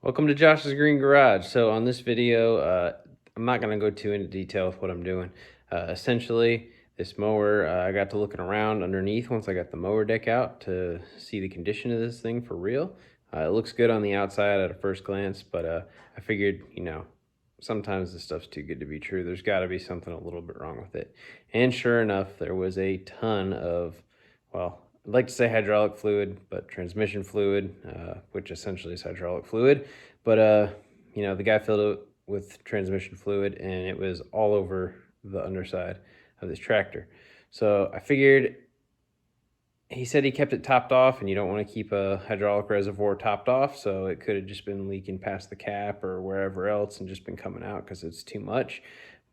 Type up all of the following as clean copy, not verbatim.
Welcome to Josh's Green Garage. So on this video, I'm not going to go too into detail with what I'm doing. Essentially, this mower, I got to looking around underneath once I got the mower deck out to see the condition of this thing for real. It looks good on the outside at a first glance, but I figured, sometimes this stuff's too good to be true. There's got to be something a little bit wrong with it. And sure enough, there was a ton of, well, I'd like to say hydraulic fluid, but transmission fluid, which essentially is hydraulic fluid. But, the guy filled it with transmission fluid, and it was all over the underside of this tractor. So I figured, he said he kept it topped off, and you don't want to keep a hydraulic reservoir topped off, so it could have just been leaking past the cap or wherever else and just been coming out because it's too much.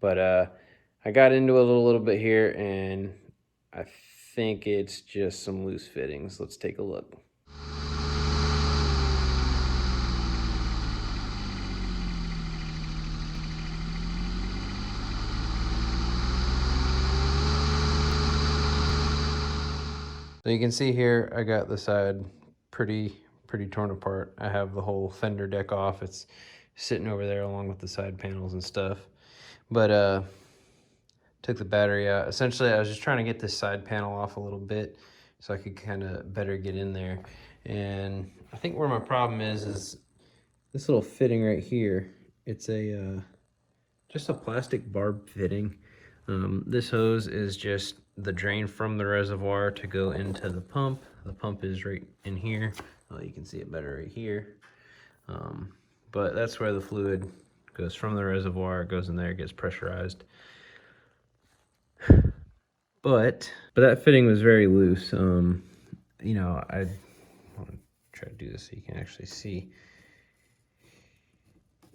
But I got into it a little bit here, and I think it's just some loose fittings. Let's take a look. So you can see here, I got the side pretty torn apart. I have the whole fender deck off. It's sitting over there along with the side panels and stuff. But took the battery out. Essentially, I was just trying to get this side panel off a little bit so I could kind of better get in there. And I think where my problem is this little fitting right here. It's a just a plastic barb fitting. This hose is just the drain from the reservoir to go into the pump. The pump is right in here. Well, you can see it better right here. But that's where the fluid goes from the reservoir, it goes in there, gets pressurized. But that fitting was very loose. I want to try to do this so you can actually see.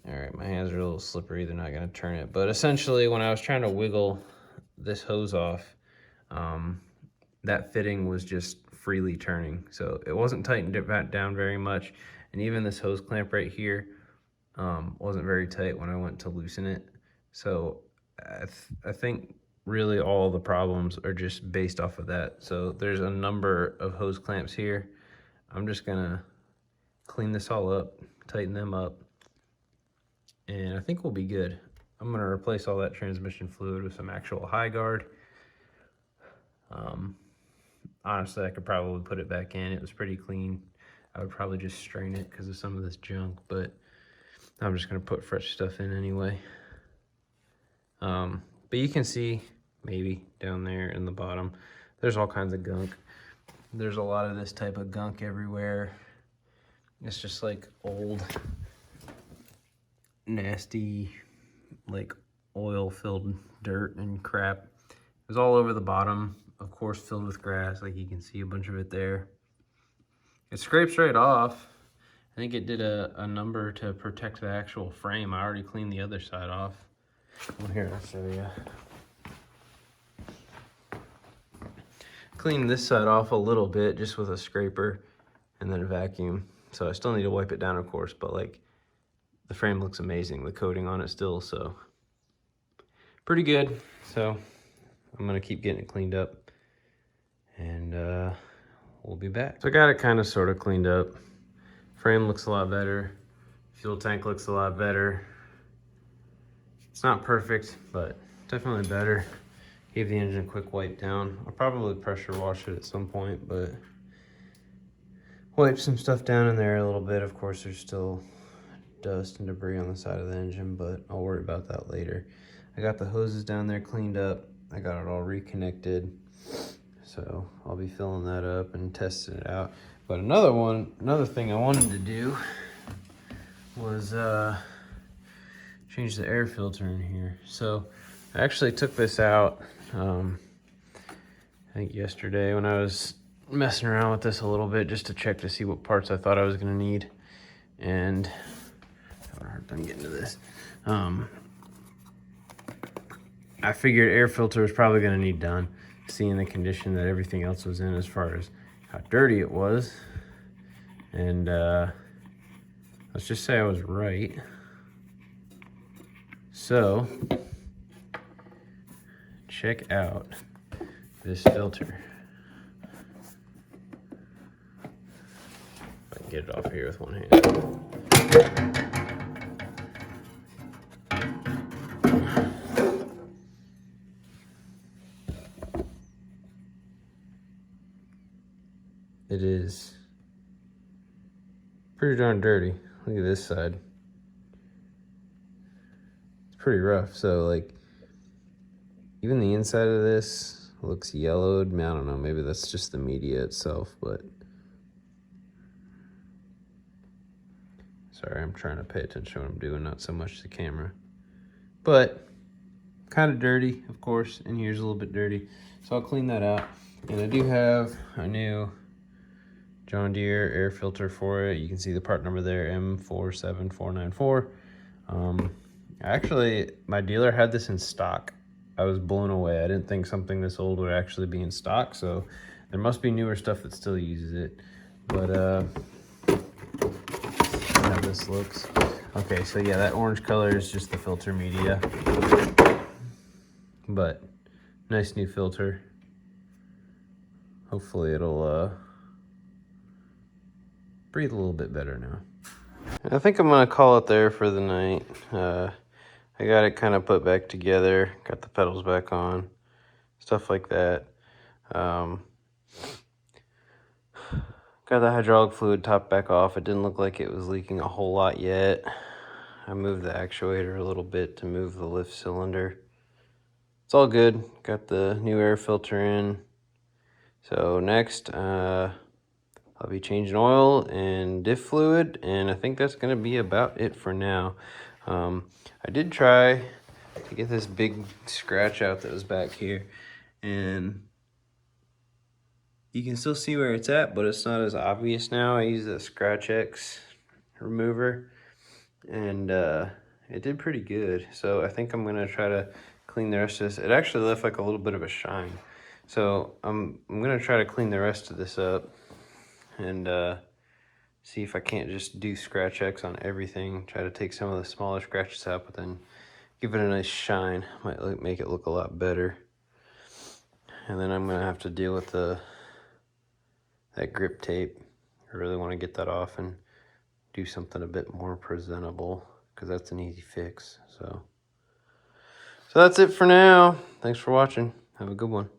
All right, my hands are a little slippery. They're not going to turn it. But essentially, when I was trying to wiggle this hose off, that fitting was just freely turning. So it wasn't tightened down very much. And even this hose clamp right here wasn't very tight when I went to loosen it. So I think really all the problems are just based off of that. So there's a number of hose clamps here. I'm just going to clean this all up, tighten them up, and I think we'll be good. I'm going to replace all that transmission fluid with some actual high guard. Honestly, I could probably put it back in. It was pretty clean. I would probably just strain it because of some of this junk, but I'm just going to put fresh stuff in anyway. But you can see maybe down there in the bottom, there's all kinds of gunk. There's a lot of this type of gunk everywhere. It's just like old, nasty, like oil-filled dirt and crap. It was all over the bottom, of course, filled with grass. Like you can see a bunch of it there. It scrapes right off. I think it did a number to protect the actual frame. I already cleaned the other side off. Well, here, I'll show you. Cleaned this side off a little bit just with a scraper and then a vacuum. So I still need to wipe it down, of course, but like the frame looks amazing. The coating on it still, so pretty good. So I'm gonna keep getting it cleaned up and we'll be back. So I got it kind of sort of cleaned up. Frame looks a lot better. Fuel tank looks a lot better. It's not perfect, but definitely better. Gave the engine a quick wipe down. I'll probably pressure wash it at some point, but wipe some stuff down in there a little bit. Of course, there's still dust and debris on the side of the engine, but I'll worry about that later. I got the hoses down there cleaned up. I got it all reconnected. So I'll be filling that up and testing it out. But another thing I wanted to do was change the air filter in here. So I actually took this out, I think yesterday when I was messing around with this a little bit just to check to see what parts I thought I was gonna need. And I'm having a hard time getting to this. I figured air filter was probably gonna need done, seeing the condition that everything else was in as far as how dirty it was. And let's just say I was right. So check out this filter. If I can get it off here with one hand. it is pretty darn dirty. Look at this side. It's pretty rough. So like, even the inside of this looks yellowed. I don't know, maybe that's just the media itself, but sorry, I'm trying to pay attention to what I'm doing, not so much the camera. But kind of dirty, of course, and here's a little bit dirty. So I'll clean that out. And I do have a new John Deere air filter for it. You can see the part number there, M47494. Actually, my dealer had this in stock. I was blown away. I didn't think something this old would actually be in stock, so there must be newer stuff that still uses it. But how this looks. Okay, so yeah, that orange color is just the filter media. But nice new filter. Hopefully it'll breathe a little bit better now. I think I'm gonna call it there for the night. I got it kind of put back together, got the pedals back on, stuff like that. Got the hydraulic fluid top back off. It didn't look like it was leaking a whole lot yet. I moved the actuator a little bit to move the lift cylinder. It's all good. Got the new air filter in. So next, I'll be changing oil and diff fluid, and I think that's gonna be about it for now. I did try to get this big scratch out that was back here, and you can still see where it's at, but it's not as obvious now. I used a Scratch X remover, and it did pretty good. So I think I'm gonna try to clean the rest of this. It actually left like a little bit of a shine. So I'm gonna try to clean the rest of this up and see if I can't just do Scratch X on everything. Try to take some of the smaller scratches out, but then give it a nice shine. Might make it look a lot better. And then I'm gonna have to deal with that grip tape. I really want to get that off and do something a bit more presentable, because that's an easy fix. So that's it for now. Thanks for watching. Have a good one.